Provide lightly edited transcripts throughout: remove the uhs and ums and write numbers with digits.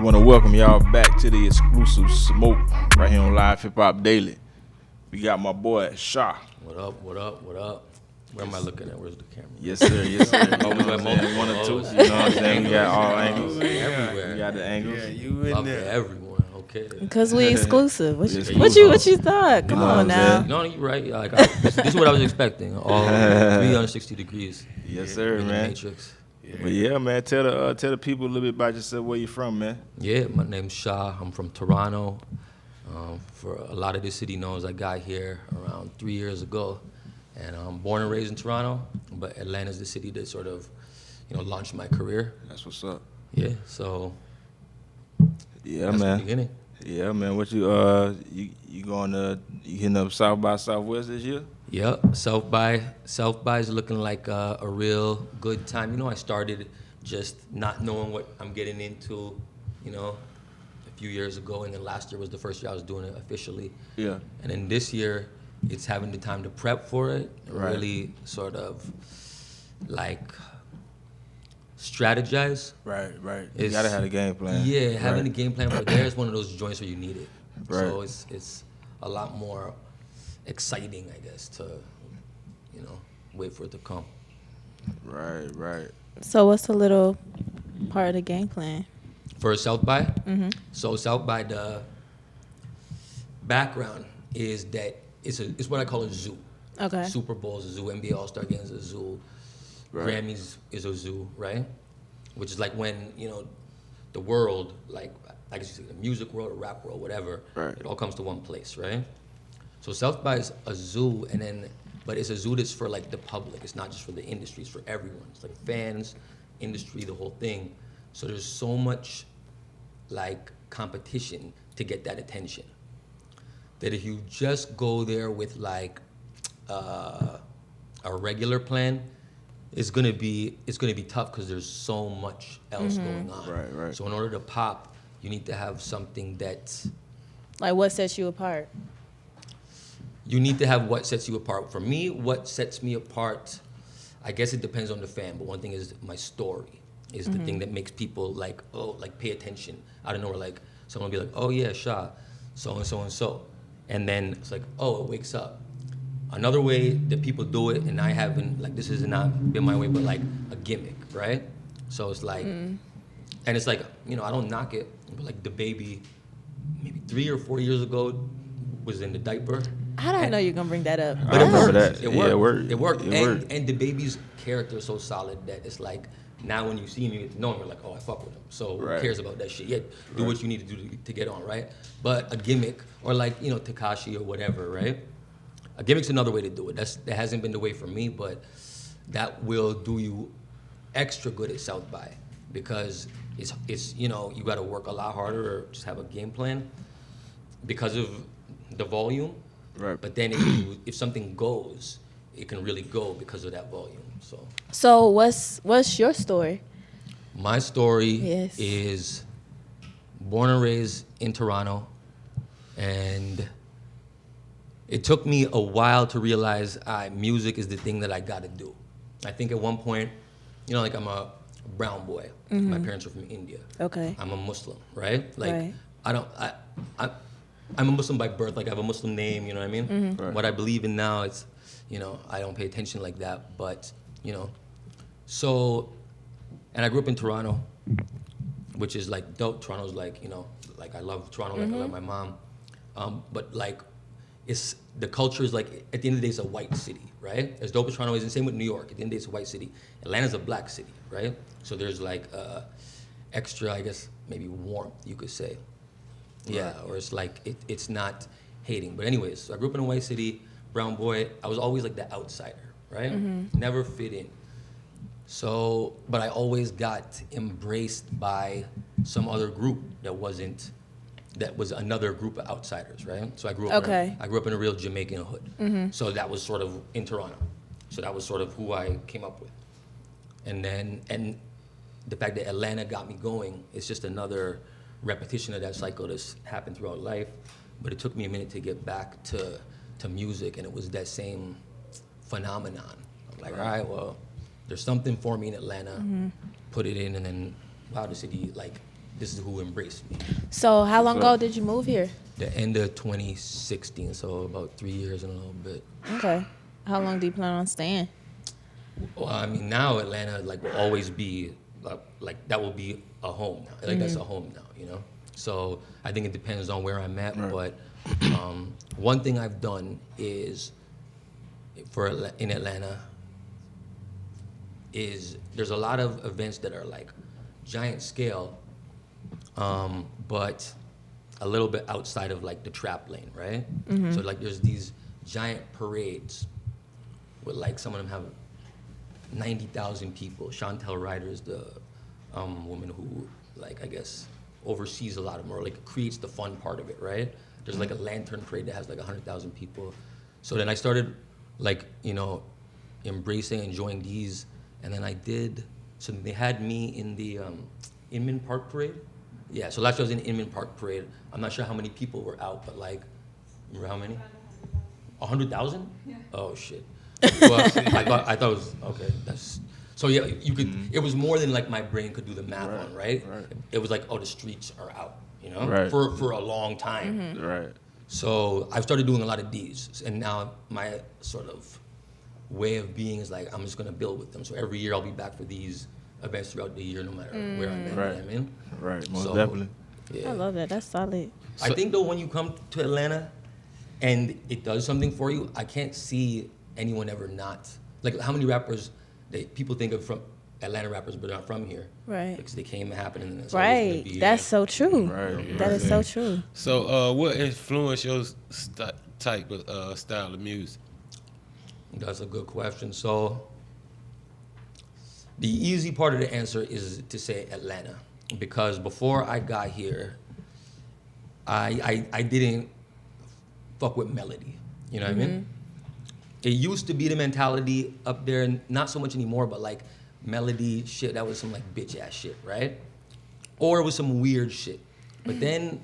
We want to welcome y'all back to the exclusive smoke right here on Live Hip Hop Daily. We got my boy Shah. What up? What up? What up? Where am I looking at? Where's the camera? Yes, sir. Yes, sir. You know what I'm saying? One or two. You know what I'm saying? We got all angles. Everywhere. We got the angles. Yeah, you in Love there. to everyone. Okay. Because we exclusive. What Exclusive. you thought? Come know what on I'm now. saying? No, you're right. Like, this is what I was expecting. All 360 degrees. Yes, sir, in the man. Matrix. But yeah, man, tell the people a little bit about yourself, where you from, man. Yeah, my name's Shah. I'm from Toronto. For a lot of the city knows, I got here around 3 years ago. And I'm born and raised in Toronto, but Atlanta's the city that sort of, launched my career. That's what's up. Yeah, so Yeah, that's the man. beginning. Yeah, man. What you hitting up South by Southwest this year? Yep, South by is looking like a real good time. I started just not knowing what I'm getting into, a few years ago, and then last year was the first year I was doing it officially. Yeah. And then this year, it's having the time to prep for it, Right. really sort of like strategize. Right. You It's- gotta have a game plan. Yeah, having Right. a game plan for there is one of those joints where you need it. Right. So it's a lot more exciting, I guess, to wait for it to come. Right. So what's the little part of the game plan? For South by, Mm-hmm. so South by, the background is that it's what I call a zoo. Okay. Super Bowl is a zoo, NBA All-Star Games is a zoo, Right. Grammys is a zoo, right? Which is like when, the world, like I guess you say the music world or rap world, whatever, Right. it all comes to one place, right? So South by is a zoo, but it's a zoo that's for like the public. It's not just for the industry, it's for everyone. It's like fans, industry, the whole thing. So there's so much like competition to get that attention that if you just go there with like a regular plan, it's gonna be tough because there's so much else going on. Right. So in order to pop, you need to have something that's Like what sets you apart? you need to have what sets you apart. For me, what sets me apart, I guess it depends on the fan, but one thing is my story is the thing that makes people like pay attention. I don't know, like someone will be like, oh yeah, Shah, so and so and so. And then it's like, oh, it wakes up. Another way that people do it, and I haven't, like this has not been my way, but like a gimmick, right? So it's like, and it's like, I don't knock it, but like the baby, maybe 3 or 4 years ago, was in the diaper. I didn't know you were gonna bring that up. But I it remember worked. that. It Yeah, worked. it worked. It worked. And the baby's character is so solid that it's like now when you see him, you get to know him. You're like, oh, I fuck with him. So Right. who cares about that shit? Yeah, do what you need to do to get on, right? But a gimmick or like Tekashi or whatever, right? A gimmick's another way to do it. That hasn't been the way for me, but that will do you extra good at South by because it's you got to work a lot harder or just have a game plan because of the volume. Right. But then if something goes, it can really go because of that volume. So what's your story? My story Yes. is born and raised in Toronto, and it took me a while to realize music is the thing that I got to do. I think at one point, like I'm a brown boy. My parents are from India. Okay. I'm a Muslim, right? Like Right. I'm a Muslim by birth. Like I have a Muslim name. You know what I mean? Right. What I believe in now, it's I don't pay attention like that. But so, and I grew up in Toronto, which is like dope. Toronto's like like I love Toronto. Like I love my mom. But like it's the culture is like at the end of the day it's a white city, right? As dope as Toronto is, and same with New York. At the end of the day it's a white city. Atlanta's a black city, right? So there's like extra, I guess maybe warmth you could say. Yeah, or it's like it's not hating. But anyways, so I grew up in a white city, brown boy. I was always like the outsider, right? Never fit in. So, but I always got embraced by some other group that was another group of outsiders, right? So I grew up in a real Jamaican hood. So that was sort of in Toronto. So that was sort of who I came up with. And the fact that Atlanta got me going is just another repetition of that cycle that's happened throughout life. But it took me a minute to get back to music, and it was that same phenomenon. I'm like, all right, well, there's something for me in Atlanta, put it in, and then, wow, the city, like, this is who embraced me. So how long ago did you move here? The end of 2016, so about 3 years and a little bit. Okay. How long do you plan on staying? Well, I mean, now Atlanta like will always be like that will be a home now. Like that's a home now, you know. So I think it depends on where I'm at. But one thing I've done is in Atlanta is there's a lot of events that are like giant scale, but a little bit outside of like the trap lane, right? So like there's these giant parades with like some of them have 90,000 people. Chantel Ryder is the woman who like I guess oversees a lot of them or like creates the fun part of it, right? There's like a lantern parade that has like 100,000 people. So then I started like, you know, embracing, enjoying these, and then I did. So they had me in the Inman Park parade. Yeah, so last year I was in Inman Park parade. I'm not sure how many people were out, but like, remember how many? 100,000? Yeah. Oh shit. Well, I thought it was okay. That's so yeah. You could. It was more than like my brain could do the math on, right? It was like, oh, the streets are out, you know, for a long time. Right. So I've started doing a lot of these, and now my sort of way of being is like I'm just gonna build with them. So every year I'll be back for these events throughout the year, no matter where I'm at. You know what I mean? Right. Most So, definitely. Yeah. I love that. That's solid. I think though when you come to Atlanta and it does something for you, I can't see anyone ever not. Like how many rappers people think of from Atlanta rappers but not from here. Right. Because they came and happened and it's always Right. gonna be, That's so true. Right. That is so true. So, what influenced your type of style of music? That's a good question. So the easy part of the answer is to say Atlanta. Because before I got here, I didn't fuck with melody. You know what I mean? It used to be the mentality up there, not so much anymore, but like melody shit, that was some like bitch ass shit, right? Or it was some weird shit. But then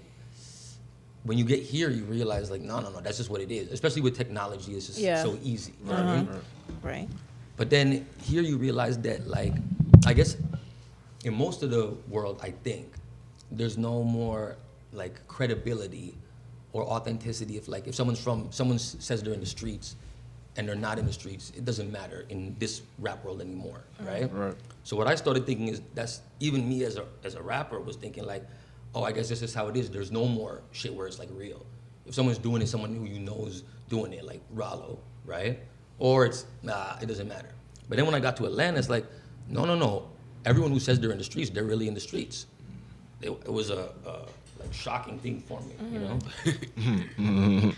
when you get here, you realize like, no, that's just what it is. Especially with technology, it's just so easy. You know what I mean? Right. But then here you realize that like, I guess in most of the world, I think, there's no more like credibility or authenticity if someone says they're in the streets and they're not in the streets, it doesn't matter in this rap world anymore, right? Right. So what I started thinking is that's even me as a rapper was thinking like, oh, I guess this is how it is. There's no more shit where it's like real. If someone's doing it, someone who you know is doing it, like Rollo, right? Or it's, it doesn't matter. But then when I got to Atlanta, it's like, no. Everyone who says they're in the streets, they're really in the streets. It was a like shocking thing for me, you know?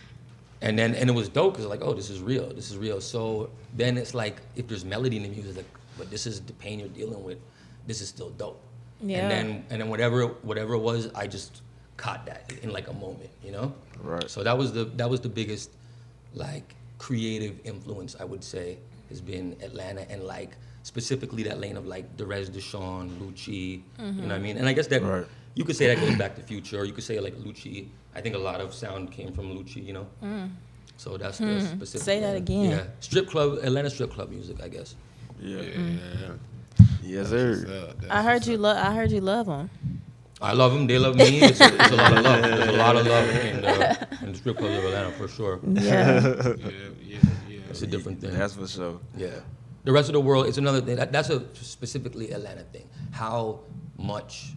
And it was dope because like, oh, this is real. So then it's like, if there's melody in the music, it's like, but this is the pain you're dealing with, this is still dope. Yeah. And then whatever it was, I just caught that in like a moment, you know? Right. So that was the biggest like creative influence I would say has been Atlanta, and like specifically that lane of like Derez Deshawn, Lucci, you know what I mean? And I guess that you could say that goes back to Future, or you could say like Lucci. I think a lot of sound came from Lucci, you know? So that's the specific. Say that again. Yeah. Atlanta strip club music, I guess. Yeah. Yeah. Yes, sir. I heard you love them. I love them. They love me. It's a lot of love. There's a lot of love in the strip clubs of Atlanta for sure. Yeah. It's a different thing. That's for sure. Yeah. The rest of the world, it's another thing. That's a specifically Atlanta thing. How much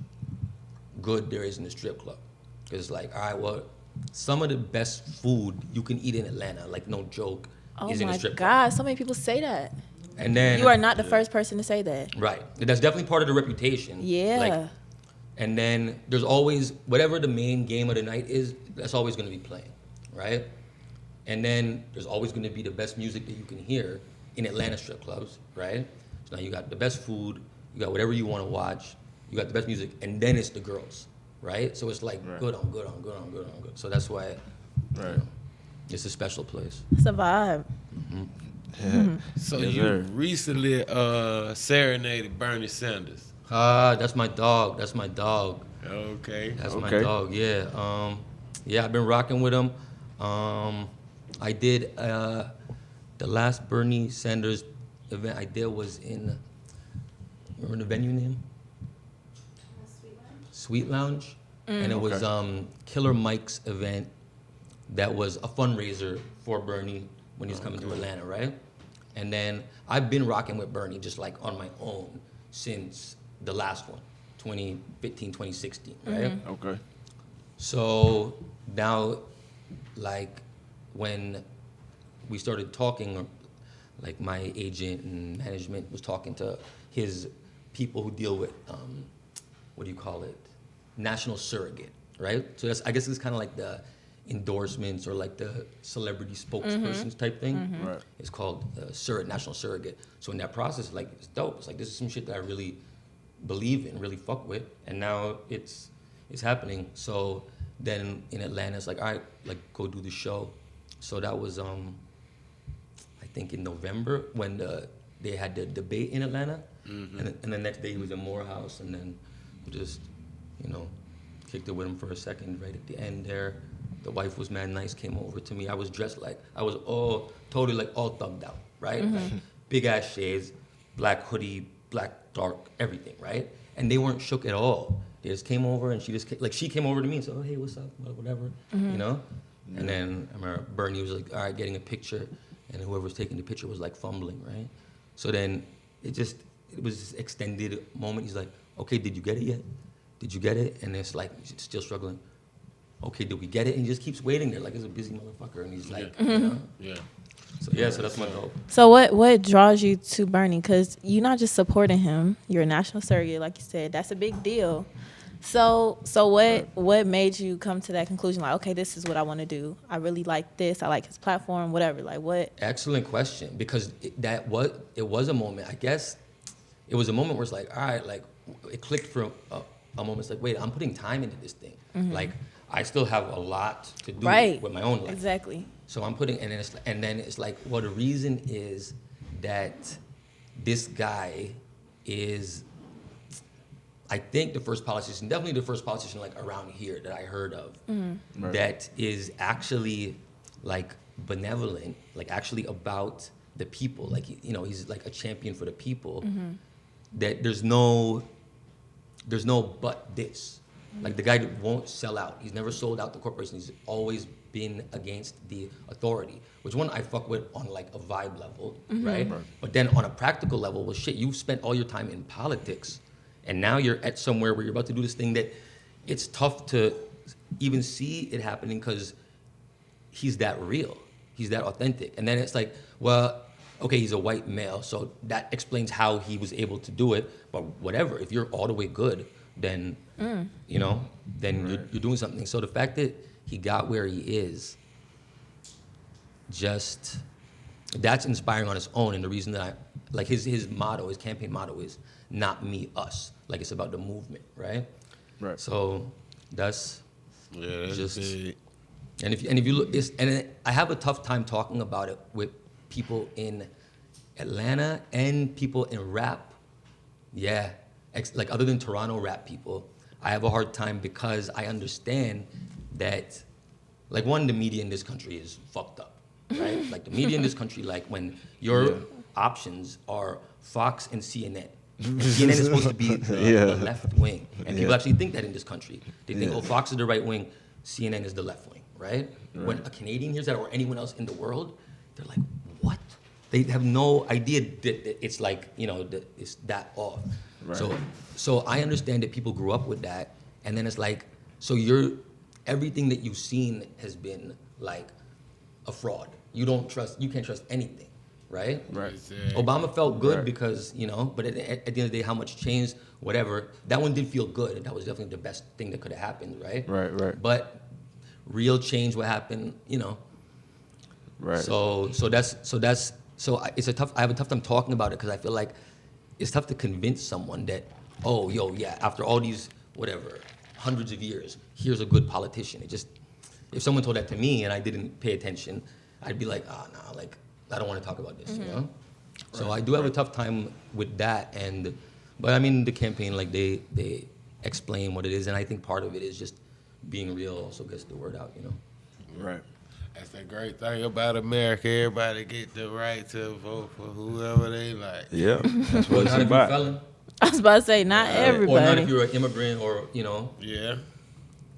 good there is in the strip club. It's like, all right, well, some of the best food you can eat in Atlanta, like no joke, is in the strip club. Oh my God, so many people say that. And then You are not the first person to say that. right. That's definitely part of the reputation. Yeah. Like, and then there's always whatever the main game of the night is, that's always going to be playing, right? And then there's always going to be the best music that you can hear in Atlanta strip clubs, right? So now you got the best food, you got whatever you want to watch, you got the best music, and then it's the girls, right? So it's like good on good. So that's why it's a special place. It's a vibe. So Yes, you sir. recently serenaded Bernie Sanders. That's my dog. Okay. That's my dog. Yeah. I've been rocking with him. I did the last Bernie Sanders event I did was in. Remember the venue name? Sweet Lounge, and it was Killer Mike's event that was a fundraiser for Bernie when he was coming to Atlanta, right? And then I've been rocking with Bernie just like on my own since the last one, 2015, 2016, right? Okay. So now, like, when we started talking, like my agent and management was talking to his people who deal with, what do you call it? National surrogate, right? So I guess it's kind of like the endorsements or like the celebrity spokespersons type thing. Right. It's called national surrogate. So in that process, like, it's dope. It's like, this is some shit that I really believe in, really fuck with, and now it's happening. So then in Atlanta, it's like, all right, like, go do the show. So that was I think in November when they had the debate in Atlanta, and the next day he was in Morehouse, and then we just, kicked it with him for a second right at the end there. The wife was mad nice, came over to me. I was dressed like, I was totally like all thugged out, right? Like, big ass shades, black hoodie, black dark, everything, right? And they weren't shook at all. They just came over, and she came over to me and said, oh, hey, what's up, whatever, Yeah. And then I remember Bernie was like, all right, getting a picture, and whoever was taking the picture was like fumbling, right? So then it was this extended moment. He's like, okay, did you get it yet? Did you get it? And it's like, still struggling. Okay, did we get it? And he just keeps waiting there like he's a busy motherfucker. And he's like, Yeah. So that's my dope. So what draws you to Bernie? Because you're not just supporting him. You're a national surrogate, like you said. That's a big deal. So what made you come to that conclusion? Like, okay, this is what I want to do. I really like this. I like his platform, whatever. Like, what? Excellent question, because it was a moment. I guess it was a moment where it's like, all right, like it clicked for a moment. It's like, wait, I'm putting time into this thing. Like, I still have a lot to do with my own life. Exactly. So I'm putting, and then it's like, well, the reason is that this guy is, I think, definitely the first politician like around here that I heard of that is actually like benevolent, like actually about the people. Like, he's like a champion for the people. That there's no but this. Like, the guy that won't sell out. He's never sold out the corporation. He's always been against the authority, which one I fuck with on like a vibe level, right? But then on a practical level, well, shit, you've spent all your time in politics, and now you're at somewhere where you're about to do this thing that it's tough to even see it happening because he's that real. He's that authentic. And then it's like, well, okay, he's a white male, so that explains how he was able to do it. But whatever, if you're all the way good, then then you're doing something. So the fact that he got where he is, just that's inspiring on its own. And the reason that I like his campaign motto is not me, us. Like, it's about the movement, right? Right. So that's That's big. and if you look, I have a tough time talking about it with people in Atlanta and people in rap. Yeah, like other than Toronto rap people, I have a hard time because I understand that, like, one, the media in this country is fucked up, right? Like, the media in this country, like, when your options are Fox and CNN. CNN is supposed to be the left wing, and people actually think that in this country. They think, oh, Fox is the right wing, CNN is the left wing, right? When a Canadian hears that, or anyone else in the world, they're like, what? They have no idea that it's like, that it's that off. Right. So I understand that people grew up with that, and then it's like, so everything that you've seen has been like a fraud. You can't trust anything, right? Right. Obama felt good because, but at the end of the day, how much changed, whatever, that one did feel good, and that was definitely the best thing that could have happened, right? Right. But real change, what happened, Right. So I have a tough time talking about it because I feel like it's tough to convince someone that, oh, after all these, whatever, hundreds of years, here's a good politician. If someone told that to me and I didn't pay attention, I'd be like, no, like, I don't want to talk about this, So I do have a tough time with that, but I mean, the campaign, like, they explain what it is, and I think part of it is just being real also gets the word out, Right. That's the great thing about America. Everybody get the right to vote for whoever they like. Yeah. That's what Well, it's not if you're a about. felon. I was about to say not Or not everybody. if you're an immigrant or, Yeah.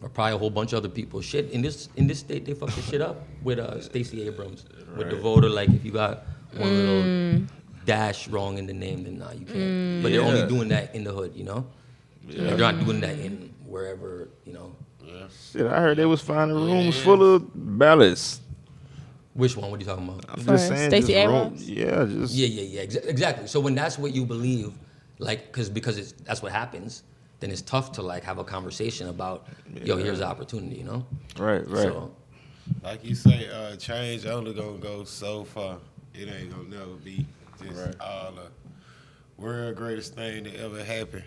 or probably a whole bunch of other people. Shit, in this state, they fuck the shit up with Stacey Abrams. With the voter, like, if you got one little dash wrong in the name, then nah, you can't. But they're only Yeah. doing that in the hood, They're not doing that in wherever, Shit, I heard they was finding rooms full of ballots. Which one? What are you talking about? I'm For just saying, Stacey just Abrams? Yeah, just Yeah, exactly. So when that's what you believe, like, because that's what happens, then it's tough to like have a conversation about, yo, here's the opportunity, right. So Like you say, change only gonna go so far. It ain't gonna never be just all the world greatest thing that ever happened.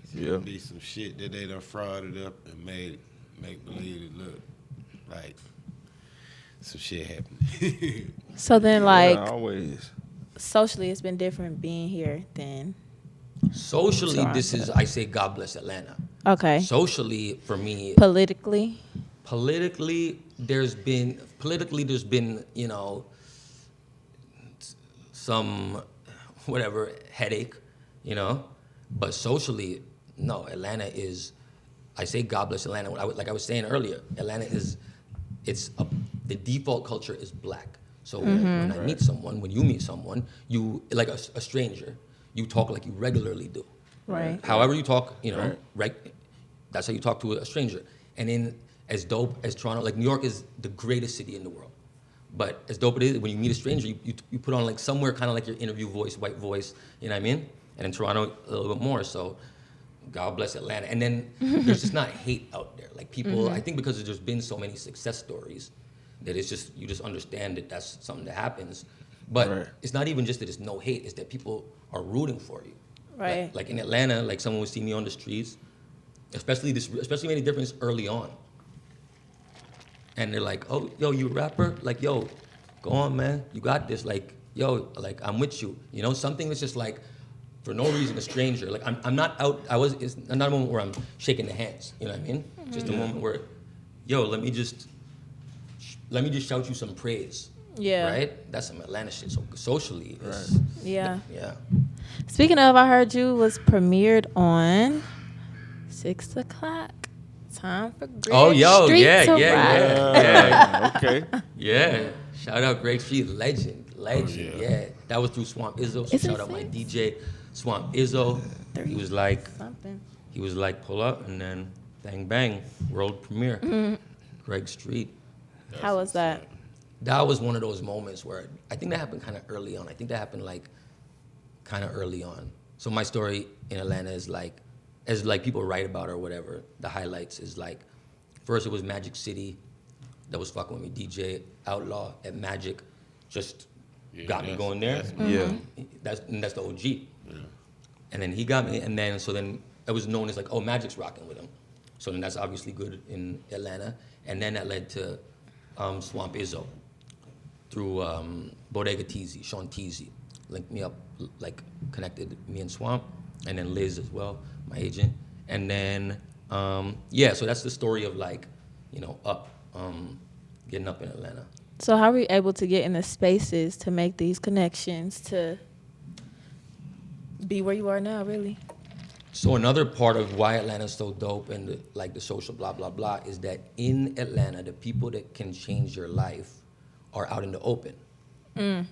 It's Yeah. gonna be some shit that they done frauded up and make believe it look like some shit happened. So then, like, yeah, always. socially, it's been different being here than. socially, this is, I say, God bless Atlanta. Okay. Socially, for me, Politically. politically, there's been, some, whatever, headache, but socially, no, Atlanta is, I say God bless Atlanta. Like I was saying earlier, Atlanta is, the default culture is black. So when I meet someone, when you meet someone, you, like a stranger, you talk like you regularly do. Right. However you talk, that's how you talk to a stranger. And then as dope as Toronto, like New York is the greatest city in the world. But as dope it is, when you meet a stranger, you put on like somewhere kind of like your interview voice, white voice, you know what I mean? And in Toronto, a little bit more. So God bless Atlanta. And then there's just not hate out there. Like people, I think because there's been so many success stories that it's just, you just understand that that's something that happens. But it's not even just that it's no hate, it's that people are rooting for you. Right. Like in Atlanta, like someone would see me on the streets, especially made a difference early on. And they're like, oh, yo, you a rapper? Like, yo, go on, man. You got this. Like, yo, like, I'm with you. Something that's just like, for no reason, a stranger. Like, I'm not out, it's not a moment where I'm shaking the hands. You know what I mean? Just a moment where, yo, let me just shout you some praise. Yeah. Right? That's some Atlanta shit. So socially, it's, Yeah. yeah. Speaking of, I heard you was premiered on 6 o'clock. Time for Greg Oh, yo, Street yeah, to yeah. ride. Okay. Yeah, shout out Greg Street, legend. Yeah. That was through Swamp Izzo. So Is it shout out my 6? DJ, Swamp Izzo. He was like, Something. pull up, and then bang bang, world premiere. Greg Street. How was that? That was one of those moments where I think that happened kind of early on. I think that happened like kind of early on. So my story in Atlanta is like, as like people write about or whatever, the highlights is like, first it was Magic City that was fucking with me. DJ Outlaw at Magic just got me going there. Yeah. That's the OG. Yeah. And then he got me, and then so then it was known as like, oh, Magic's rocking with him. So then that's obviously good in Atlanta. And then that led to Swamp Izzo through Bodega Teasy, Sean Teasy. Linked me up, like connected me and Swamp, and then Liz as well, my agent. And then, so that's the story of like, getting up in Atlanta. So how were you able to get in the spaces to make these connections to be where you are now, really? So another part of why Atlanta's so dope and the social blah, blah, blah is that in Atlanta, the people that can change your life are out in the open. Oh,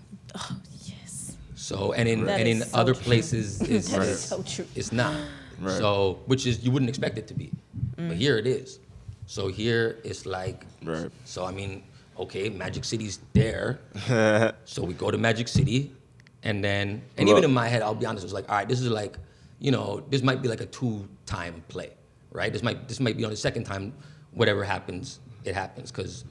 yes. So, and in That is so other true. places, That is so true. it's not. Right. So, which is, you wouldn't expect it to be. But here it is. So here it's like, Right. so I mean, okay, Magic City's there. So we go to Magic City, and then, and even in my head, I'll be honest, it was like, all right, this is like, this might be like a 2-time play, right? This might be on the second time, whatever happens, it happens, because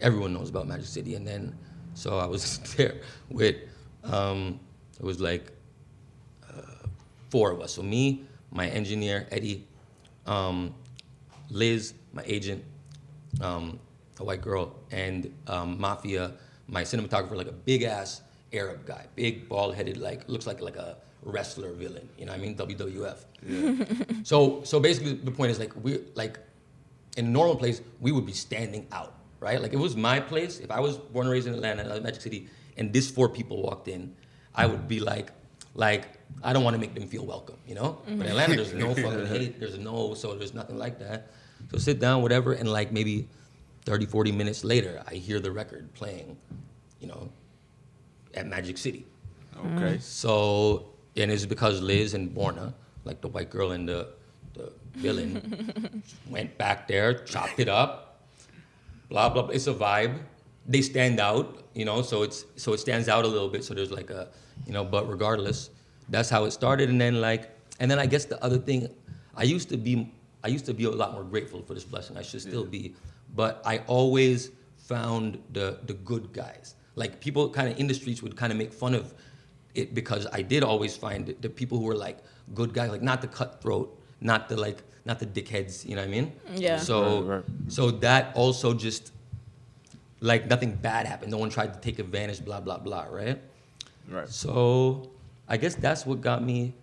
everyone knows about Magic City. And then, so I was there with, it was like 4 of us. So me, my engineer, Eddie, Liz, my agent, a white girl, and Mafia, my cinematographer, like a big ass Arab guy, big bald headed, like looks like a wrestler villain, you know what I mean? WWF. Yeah. So basically the point is like we like in a normal place we would be standing out, right? Like if it was my place, if I was born and raised in Atlanta, Magic City, and this 4 people walked in, I would be like I don't want to make them feel welcome, you know? But in Atlanta, there's no fucking hate. So there's nothing like that. So sit down, whatever, and like maybe 30, 40 minutes later, I hear the record playing, you know, at Magic City. Okay. So, and it's because Liz and Borna, like the white girl and the villain, went back there, chopped it up, blah, blah, blah. It's a vibe. They stand out, you know, so it stands out a little bit. So there's like a, you know, but regardless, that's how it started. And then I guess the other thing, I used to be a lot more grateful for this blessing. I should still be, but I always found the good guys. Like people kind of in the streets would kind of make fun of it because I did always find the people who were like good guys, like not the cutthroat, not the dickheads, you know what I mean? Yeah. So Right. so that also just like nothing bad happened. No one tried to take advantage, blah blah blah, right? Right. So I guess that's what got me.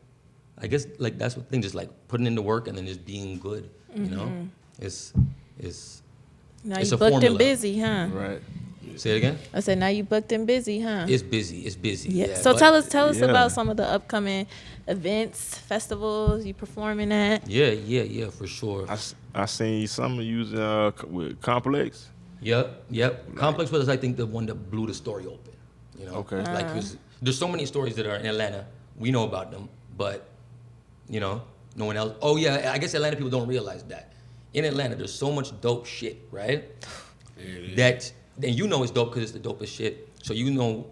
I guess like that's what thing, just like putting in the work and then just being good, you know? It's Now it's you a booked formula. and busy, huh? Right. Say it again. I said now you booked and busy, huh? It's busy. It's busy. Yeah. Yeah. So but- tell us Yeah. about some of the upcoming events, festivals you performing at. Yeah, for sure. I seen some of you with Complex. Yep. Complex was, I think, the one that blew the story open. You know, Okay. like 'cause there's so many stories that are in Atlanta. We know about them, but you know, no one else. Oh yeah, I guess Atlanta people don't realize that. In Atlanta, there's so much dope shit, right? That then you know it's dope because it's the dopest shit. So you know.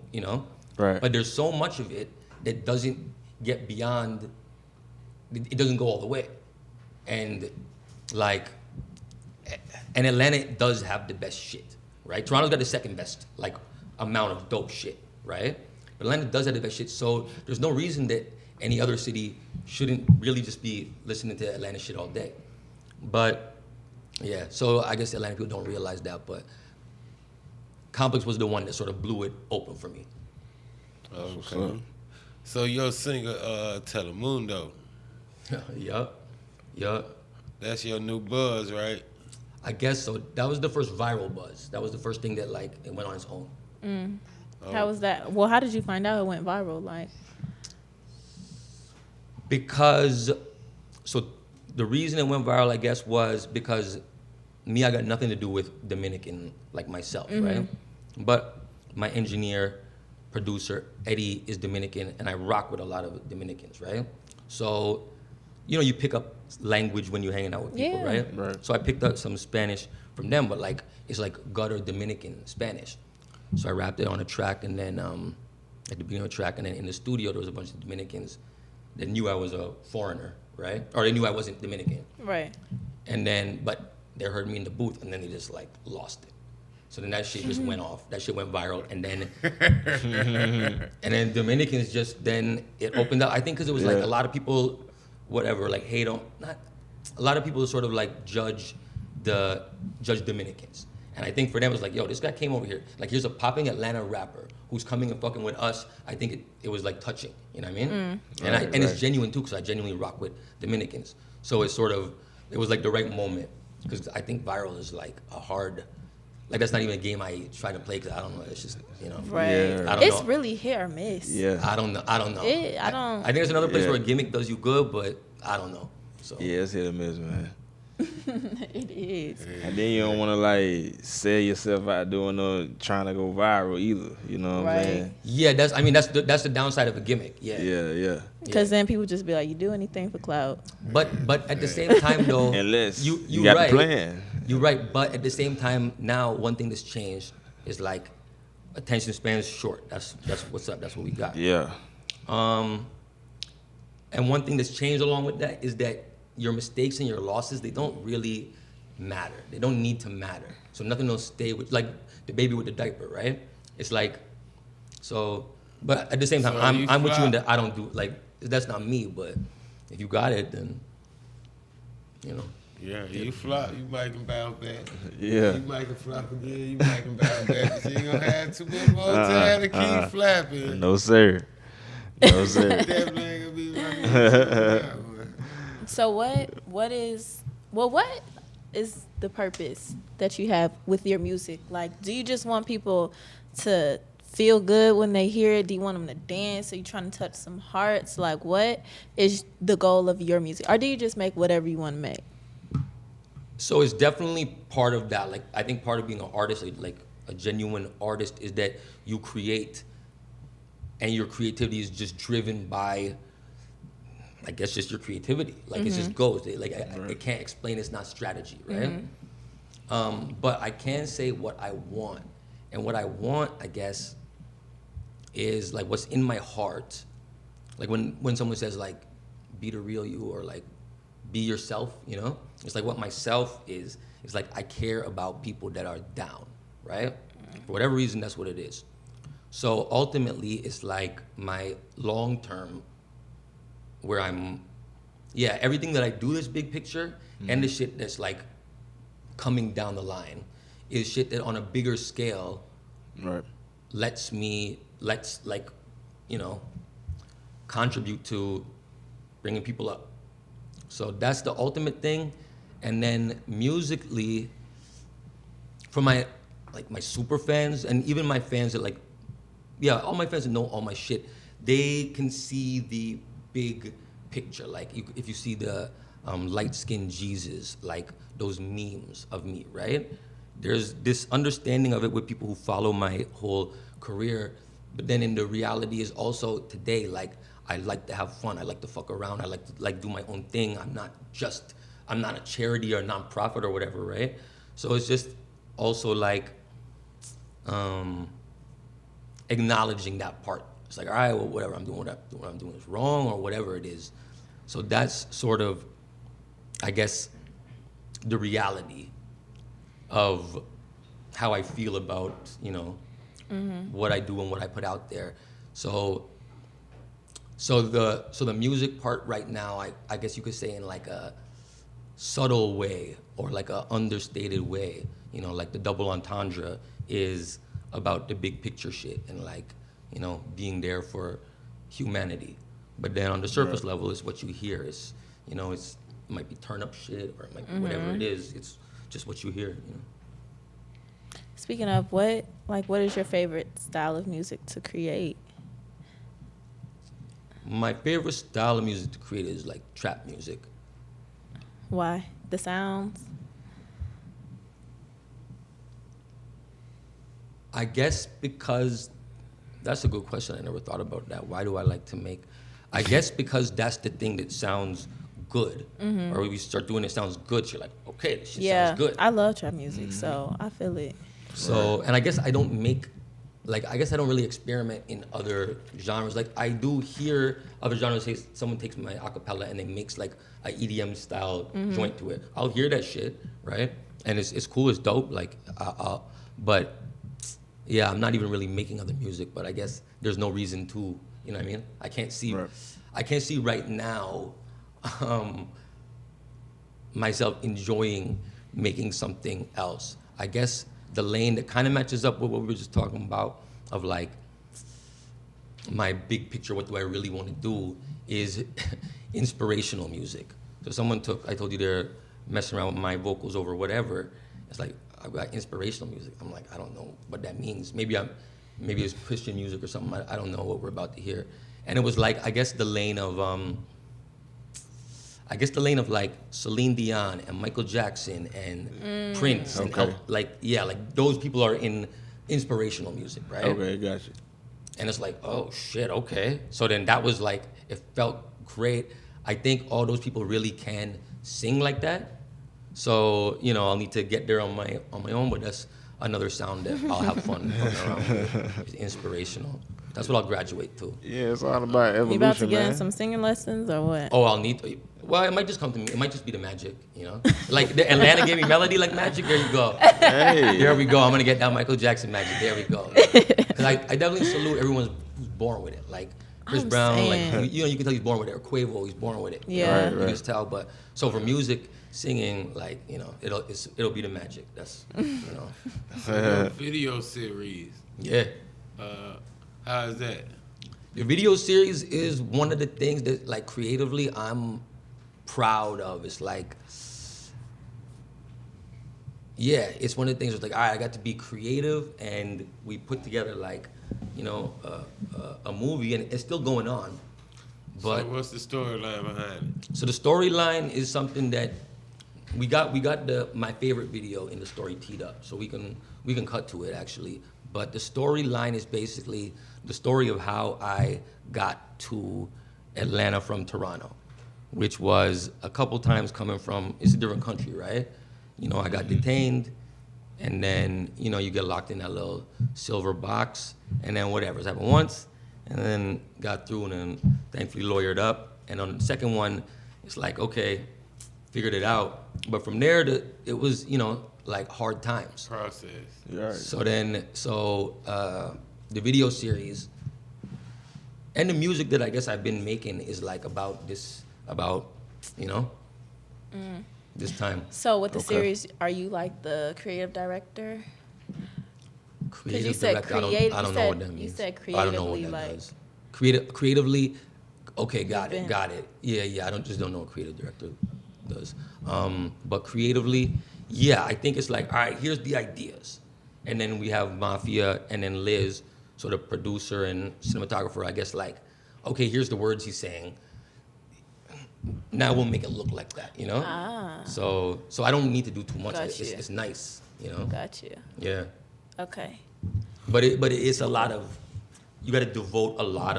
Right. But there's so much of it that doesn't get beyond. It doesn't go all the way, and like. And Atlanta does have the best shit, right? Toronto's got the second best, like, amount of dope shit, right? But Atlanta does have the best shit, so there's no reason that any other city shouldn't really just be listening to Atlanta shit all day. But, yeah, so I guess Atlanta people don't realize that, but Complex was the one that sort of blew it open for me. Okay. So your singer, Telemundo, Yup. that's your new buzz, right? I guess so. That was the first viral buzz. That was the first thing that, like, it went on its own. How was that? Well, how did you find out it went viral? Like, Because, so the reason it went viral, I guess, was because I got nothing to do with Dominican, like myself, right? But my engineer, producer, Eddie, is Dominican, and I rock with a lot of Dominicans, right? So, you know, you pick up language when you're hanging out with people, Yeah. right? Right. So I picked up some Spanish from them, but like, it's like gutter Dominican Spanish. So I rapped it on a track, and then at the beginning of the track, and then in the studio, there was a bunch of Dominicans that knew I was a foreigner, right? Or they knew I wasn't Dominican. right. And then, but they heard me in the booth, and then they just like lost it. So then that shit just went off. That shit went viral, and then Dominicans just then it opened up. I think because it was like a lot of people, whatever, like hate on not a lot of people sort of like judge Dominicans. And I think for them, it's like, yo, this guy came over here. Like, here's a popping Atlanta rapper who's coming and fucking with us. I think it was like touching, you know what I mean? And it's genuine too, because I genuinely rock with Dominicans. So it's sort of, it was like the right moment. Because I think viral is like a hard, like that's not even a game I try to play because I don't know. It's just, you know. Right. Yeah. I don't It's know. really hit or miss. Yeah. I don't know. I think there's another place Yeah. where a gimmick does you good, but I don't know. So Yeah, it's hit or miss, man. It is. And then you don't want to like sell yourself out trying to go viral either. You know what I'm Right. saying? yeah, that's the downside of a gimmick. Yeah. Yeah. Because then people just be like, you do anything for clout. But at the same time though, Unless you got right. the plan. You're right, but at the same time, now one thing that's changed is like attention span is short. That's what's up. That's what we got. Yeah. And one thing that's changed along with that is that your mistakes and your losses, they don't really matter. They don't need to matter. So nothing will stay with, like the baby with the diaper, right? It's like, so, but at the same time, So I'm with you in flop. that I don't do, like, that's not me, but if you got it, then, you know. Yeah, you flop, you might can bounce back. Yeah. You might can flop again, you might can bounce back. But you ain't gonna have too much more time to keep flapping. No sir. No sir. Definitely ain't gonna be right. So what is the purpose that you have with your music? Like, do you just want people to feel good when they hear it? Do you want them to dance? Are you trying to touch some hearts? Like, what is the goal of your music? Or do you just make whatever you want to make? So it's definitely part of that. Like, I think part of being an artist, like a genuine artist, is that you create, and your creativity is just driven by, I guess, just your creativity. Like, it just goes. I can't explain. It's not strategy, right? But I can say what I want. And what I want, I guess, is like what's in my heart. Like when someone says like, be the real you, or like, be yourself, you know? It's like what myself is. It's like I care about people that are down, right? For whatever reason, that's what it is. So ultimately, it's like my long term, where everything that I do, this big picture, and the shit that's like coming down the line, is shit that on a bigger scale, let's like, you know, contribute to bringing people up. So that's the ultimate thing. And then musically, for my super fans, and even my fans that like, all my fans that know all my shit, they can see the big picture. Like if you see the light-skinned Jesus, like those memes of me, right? There's this understanding of it with people who follow my whole career. But then in the reality is also today, like, I like to have fun. I like to fuck around. I like to do my own thing. I'm not a charity or a nonprofit or whatever, right? So it's just also like acknowledging that part. It's like, all right, well, whatever I'm doing, what I'm doing is wrong, or whatever it is. So that's sort of, I guess, the reality of how I feel about, you know, what I do and what I put out there. So the music part right now, I guess you could say in like a subtle way, or like a understated way, you know, like the double entendre is about the big picture shit and like, you know, being there for humanity. But then on the surface level is what you hear. It's, you know, it might be turn up shit, or it might be whatever it is. It's just what you hear, you know. Speaking of, what is your favorite style of music to create? My favorite style of music to create is like trap music. Why? The sounds? I guess because, that's a good question. I never thought about that. Why do I like to make? I guess because that's the thing that sounds good. Or when you start doing it sounds good, so you're like, okay, this shit sounds good. I love trap music, so I feel it. So, and I guess I don't make, like, I guess I don't really experiment in other genres. Like, I do hear other genres, say someone takes my acapella and they makes like a EDM style joint to it. I'll hear that shit, right? And it's cool, it's dope. Like, but yeah, I'm not even really making other music. But I guess there's no reason to, you know what I mean? I can't see right now myself enjoying making something else. I guess the lane that kind of matches up with what we were just talking about, of like my big picture, what do I really want to do, is inspirational music. So someone I told you they're messing around with my vocals over whatever. It's like, I've got inspirational music. I'm like, I don't know what that means. Maybe it's Christian music or something. I don't know what we're about to hear. And it was like, I guess the lane of like Celine Dion and Michael Jackson and Prince. Okay. And like those people are in inspirational music, right? Okay, gotcha. And it's like, oh shit, okay. So then that was like, it felt great. I think all those people really can sing like that. So, you know, I'll need to get there on my own, but that's another sound that I'll have fun fucking around with. It's inspirational. That's what I'll graduate to. Yeah, it's all about evolution, You about to get man. in some singing lessons or what? Oh, I'll need to. Well, it might just come to me. It might just be the magic, you know? Like, the Atlanta gave me melody like magic. There you go. Hey. There we go. I'm going to get that Michael Jackson magic. There we go. 'Cause I definitely salute everyone who's born with it. Like, Chris I'm Brown, saying. like, you know, you can tell he's born with it. Or Quavo, he's born with it. Yeah. You can just tell. But, so for music, singing, like, you know, it'll be the magic. That's, you know. Video series. Yeah. How is that? The video series is one of the things that, like, creatively, I'm proud of. It's like, yeah, it's one of the things. It's like, all right, I got to be creative, and we put together like, you know, a movie, and it's still going on. But so what's the storyline behind it? so the storyline is something that we got my favorite video in the story teed up, so we can cut to it actually. But the storyline is basically the story of how I got to Atlanta from Toronto, which was a couple times coming from, it's a different country, right? You know, I got detained, and then, you know, you get locked in that little silver box, and then whatever's happened once, and then got through, and then thankfully lawyered up. And on the second one, it's like, okay, figured it out. But from there, it was, you know, like hard times. Process. Yeah. So the video series and the music that I guess I've been making is like about this, you know, this time. So with the Okay. series, are you like the creative director? Creative you said director, I create- don't you know said- what that you means. said I don't know what creatively, that like- does. Creatively, okay, got You've it. Yeah. I don't know what creative director does. But creatively, yeah, I think it's like, all right, here's the ideas. And then we have Mafia, and then Liz, sort of producer and cinematographer, I guess, like, okay, here's the words he's saying. Now we'll make it look like that, you know? Ah. So I don't need to do too much. Got It's, you. it's nice, you know? Got you. Yeah. Okay. But it's a lot of, you got to devote a lot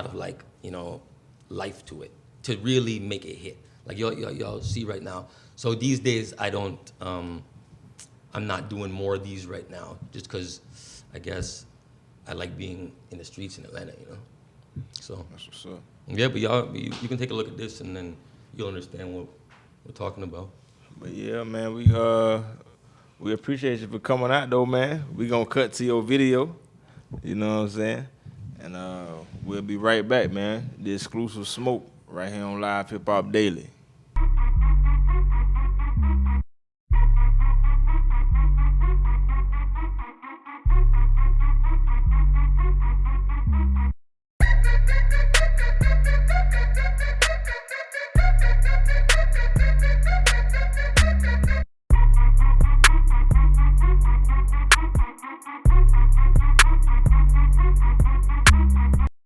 of like, you know, life to it to really make it hit. Like y'all see right now. So these days I'm not doing more of these right now just because I guess I like being in the streets in Atlanta, you know. So That's what's up. yeah, but y'all you can take a look at this and then you'll understand what we're talking about. But yeah, man, we appreciate you for coming out though, man. We gonna cut to your video. You know what I'm saying? And we'll be right back, man. The exclusive smoke right here on Live Hip Hop Daily.